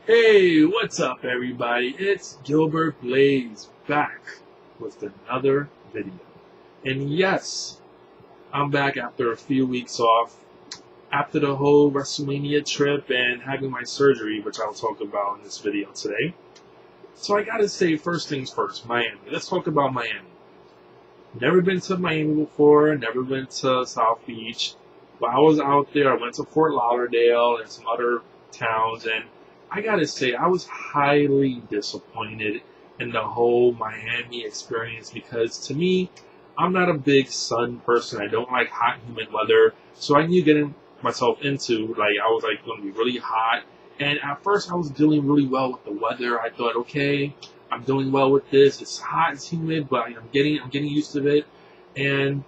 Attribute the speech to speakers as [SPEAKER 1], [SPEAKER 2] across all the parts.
[SPEAKER 1] Hey, what's up everybody? It's Gilbert Blaze back with another video. And yes, I'm back after a few weeks off, after the whole WrestleMania trip and having my surgery, which I'll talk about in this video today. So I gotta say, first things first, Miami. Let's talk about Miami. Never been to Miami before, never been to South Beach. But I was out there, I went to Fort Lauderdale and some other towns, and I gotta say, I was highly disappointed in the whole Miami experience because to me, I'm not a big sun person. I don't like hot, humid weather. So I knew getting myself into, I was going to be really hot. And at first I was dealing really well with the weather. I thought, okay, I'm doing well with this. It's hot, it's humid, but I'm getting used to it. And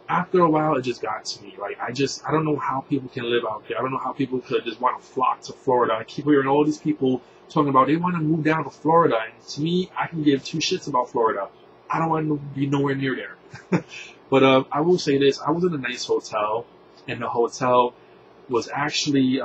[SPEAKER 1] after a while, it just got to me. I don't know how people can live out there. I don't know how people could just want to flock to Florida. I keep hearing all these people talking about they want to move down to Florida. And to me, I can give two shits about Florida. I don't want to be nowhere near there. But I will say this. I was in a nice hotel, and the hotel was actually,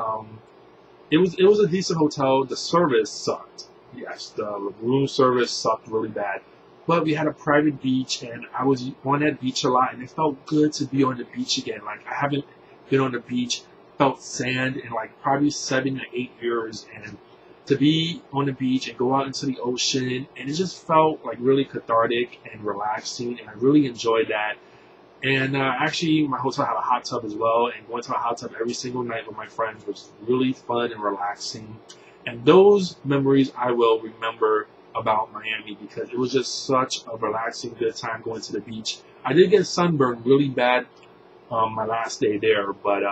[SPEAKER 1] it was a decent hotel. The service sucked. Yes, the room service sucked really bad. But we had a private beach, and I was on that beach a lot, and it felt good to be on the beach again. I haven't been on the beach, felt sand in probably 7 to 8 years, and to be on the beach and go out into the ocean, and it just felt really cathartic and relaxing, and I really enjoyed that. And actually, my hotel had a hot tub as well, and going to the hot tub every single night with my friends was really fun and relaxing. And those memories I will remember about Miami because it was just such a relaxing, good time going to the beach. I did get sunburned really bad my last day there, but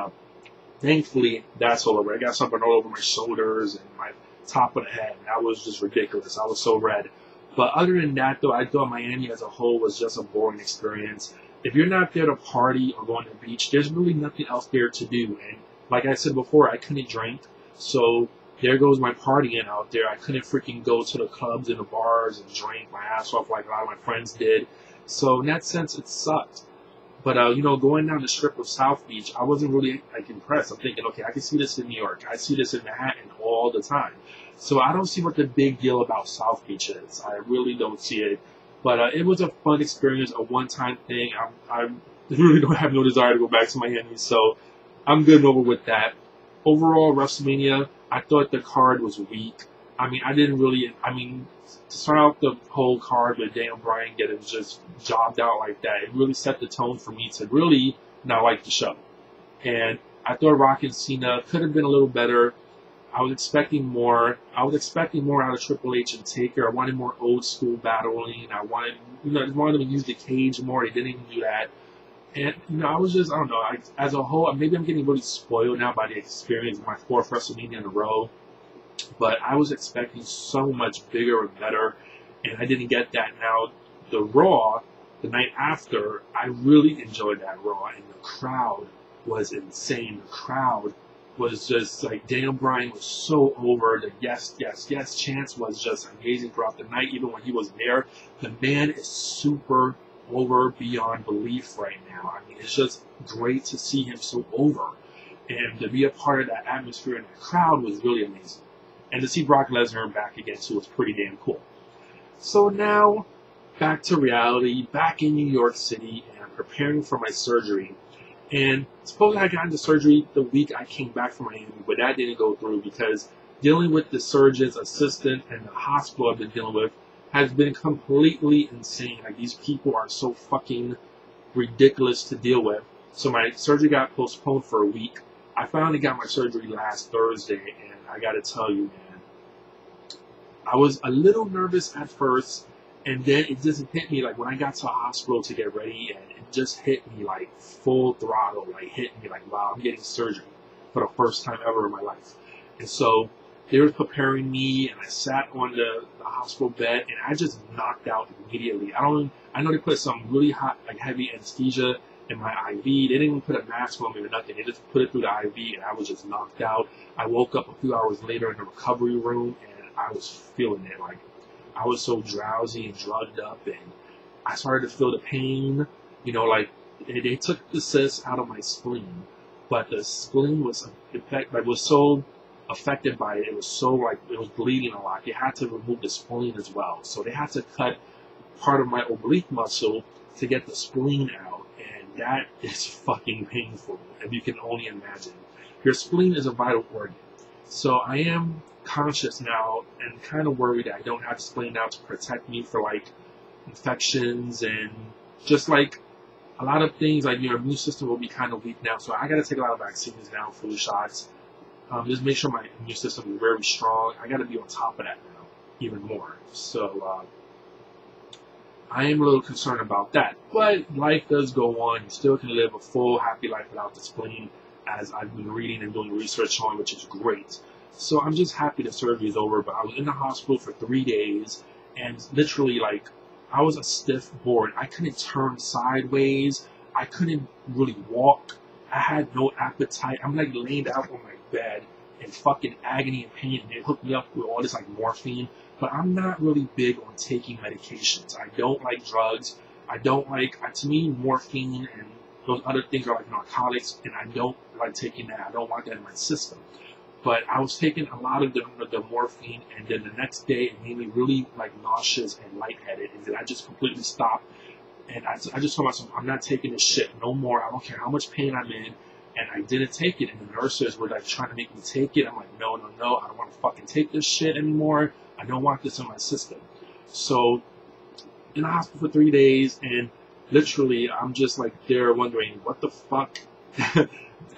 [SPEAKER 1] thankfully that's all over. I got sunburned all over my shoulders and my top of the head. That was just ridiculous. I was so red. But other than that, though, I thought Miami as a whole was just a boring experience. If you're not there to party or go on the beach, there's really nothing else there to do. And like I said before, I couldn't drink, so there goes my partying out there. I couldn't freaking go to the clubs and the bars and drink my ass off like a lot of my friends did. So in that sense, it sucked. But, going down the strip of South Beach, I wasn't really, impressed. I'm thinking, okay, I can see this in New York. I see this in Manhattan all the time. So I don't see what the big deal about South Beach is. I really don't see it. But it was a fun experience, a one-time thing. I really don't have no desire to go back to Miami, so I'm good and over with that. Overall, WrestleMania, I thought the card was weak. To start out the whole card with Daniel Bryan getting just jobbed out like that, it really set the tone for me to really not like the show. And I thought Rock and Cena could have been a little better. I was expecting more. I was expecting more out of Triple H and Taker. I wanted more old school battling. I wanted them to use the cage more. They didn't even do that. And, I was just, I don't know, as a whole, maybe I'm getting really spoiled now by the experience of my 4th WrestleMania in a row. But I was expecting so much bigger and better, and I didn't get that. Now, the Raw, the night after, I really enjoyed that Raw, and the crowd was insane. The crowd was just Daniel Bryan was so over. The yes, yes, yes chance was just amazing throughout the night, even when he was there. The man is super over beyond belief right now. It's just great to see him so over. And to be a part of that atmosphere and that crowd was really amazing. And to see Brock Lesnar back again too was pretty damn cool. So now, back to reality, back in New York City, and I'm preparing for my surgery. And supposedly I got into surgery the week I came back from Miami, but that didn't go through because dealing with the surgeon's assistant and the hospital I've been dealing with has been completely insane. These people are so fucking ridiculous to deal with. So my surgery got postponed for a week. I finally got my surgery last Thursday, and I gotta tell you, man, I was a little nervous at first, and then it just hit me, when I got to the hospital to get ready, and it just hit me full throttle, hit me wow, I'm getting surgery for the first time ever in my life. And so they were preparing me, and I sat on the hospital bed, and I just knocked out immediately. I know they put some really hot, heavy anesthesia in my IV. They didn't even put a mask on me or nothing. They just put it through the IV, and I was just knocked out. I woke up a few hours later in the recovery room, and I was feeling it. I was so drowsy and drugged up, and I started to feel the pain. They took the cyst out of my spleen, but the spleen was was so affected by it. It was so like, it was bleeding a lot. They had to remove the spleen as well. So they had to cut part of my oblique muscle to get the spleen out. And that is fucking painful, if you can only imagine. Your spleen is a vital organ. So I am conscious now and kind of worried that I don't have the spleen now to protect me for like infections and just like a lot of things. Like your immune system will be kind of weak now. So I got to take a lot of vaccines now, flu shots. Just make sure my immune system is very strong. I got to be on top of that now, even more. So I am a little concerned about that. But life does go on. You still can live a full, happy life without the spleen, as I've been reading and doing research on, which is great. So I'm just happy the surgery is over. But I was in the hospital for 3 days, and literally, like, I was a stiff board. I couldn't turn sideways. I couldn't really walk. I had no appetite. I'm like laying out on my bed in fucking agony and pain, and they hooked me up with all this like morphine. But I'm not really big on taking medications. I don't like drugs. I don't like, to me, morphine and those other things are like narcotics, and I don't like taking that. I don't want that in my system. But I was taking a lot of the morphine, and then the next day it made me really like nauseous and lightheaded, and then I just completely stopped. And I just told myself, I'm not taking this shit no more. I don't care how much pain I'm in. And I didn't take it. And the nurses were like trying to make me take it. I'm like, no, no, no. I don't want to fucking take this shit anymore. I don't want this in my system. So in the hospital for 3 days, and literally I'm just like there wondering, what the fuck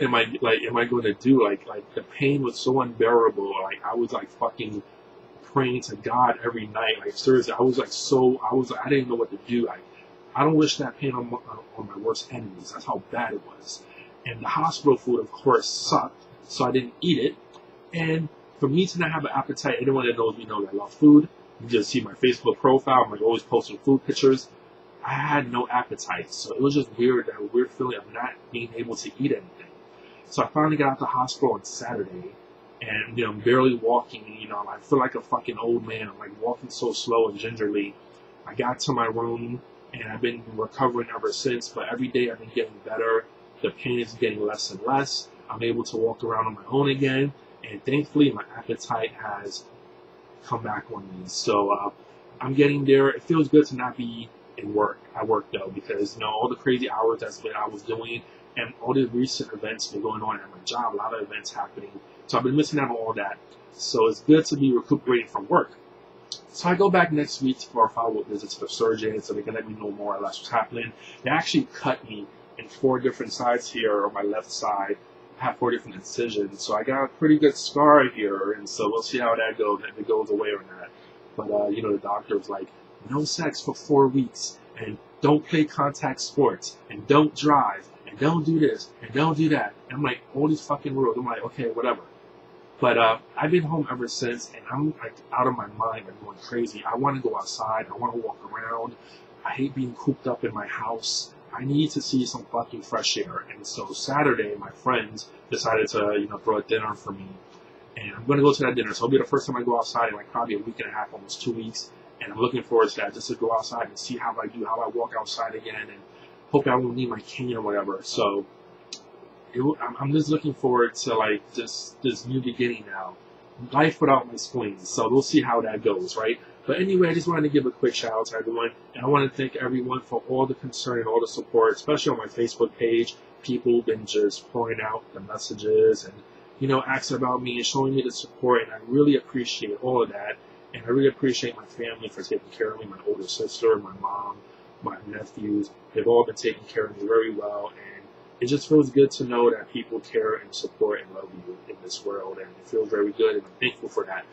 [SPEAKER 1] am I going to do? Like the pain was so unbearable. Like I was like fucking praying to God every night. Like seriously, I didn't know what to do. I don't wish that pain on my worst enemies. That's how bad it was. And the hospital food, of course, sucked, so I didn't eat it. And for me to not have an appetite, anyone that knows me knows I love food. You just see my Facebook profile. I'm like always posting food pictures. I had no appetite, so it was just weird, that weird feeling of not being able to eat anything. So I finally got out of the hospital on Saturday, and I'm barely walking. I feel like a fucking old man. I'm like walking so slow and gingerly. I got to my room, and I've been recovering ever since. But every day I've been getting better. The pain is getting less and less. I'm able to walk around on my own again, and thankfully my appetite has come back on me. So I'm getting there. It feels good to not be in work. I work though, because all the crazy hours I was doing, and all the recent events been going on at my job. A lot of events happening, so I've been missing out on all that. So it's good to be recuperating from work. So I go back next week for a follow-up visit to the surgeon, so they can let me know more or less what's happening. They actually cut me in 4 different sides here on my left side. I have 4 different incisions, so I got a pretty good scar here, and so we'll see how that goes, if it goes away or not. But the doctor was like, no sex for 4 weeks, and don't play contact sports, and don't drive, and don't do this, and don't do that. And I'm like, all these fucking rules. I'm like, okay, whatever. But I've been home ever since, and I'm like out of my mind. I'm going crazy. I want to go outside. I want to walk around. I hate being cooped up in my house. I need to see some fucking fresh air. And so Saturday, my friends decided to, throw a dinner for me. And I'm going to go to that dinner. So it'll be the first time I go outside in like probably a week and a half, almost 2 weeks. And I'm looking forward to that, just to go outside and see how I do, how I walk outside again, and hope I won't need my cane or whatever. So I'm just looking forward to like this new beginning now. Life without my spleen. So we'll see how that goes, right? But anyway, I just wanted to give a quick shout out to everyone. And I want to thank everyone for all the concern and all the support, especially on my Facebook page. People have been just pouring out the messages and, asking about me and showing me the support. And I really appreciate all of that. And I really appreciate my family for taking care of me, my older sister, my mom, my nephews. They've all been taking care of me very well. And it just feels good to know that people care and support and love you in this world. And it feels very good, and I'm thankful for that.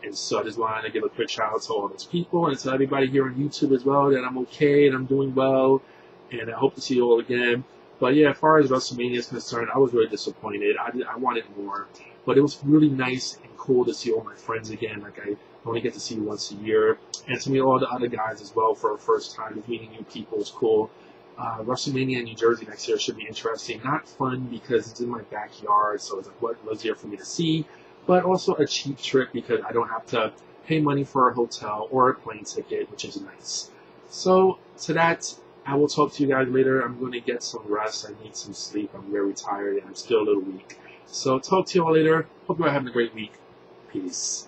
[SPEAKER 1] And so I just wanted to give a quick shout out to all those people and to everybody here on YouTube as well, that I'm okay and I'm doing well. And I hope to see you all again. But yeah, as far as WrestleMania is concerned, I was really disappointed. I wanted more. But it was really nice and cool to see all my friends again. Like I only get to see you once a year. And to meet all the other guys as well for the first time. Meeting new people is cool. WrestleMania in New Jersey next year should be interesting. Not fun because it's in my backyard, so it's like what was there for me to see. But also a cheap trip because I don't have to pay money for a hotel or a plane ticket, which is nice. So to that, I will talk to you guys later. I'm going to get some rest. I need some sleep. I'm very tired and I'm still a little weak. So talk to you all later. Hope you're having a great week. Peace.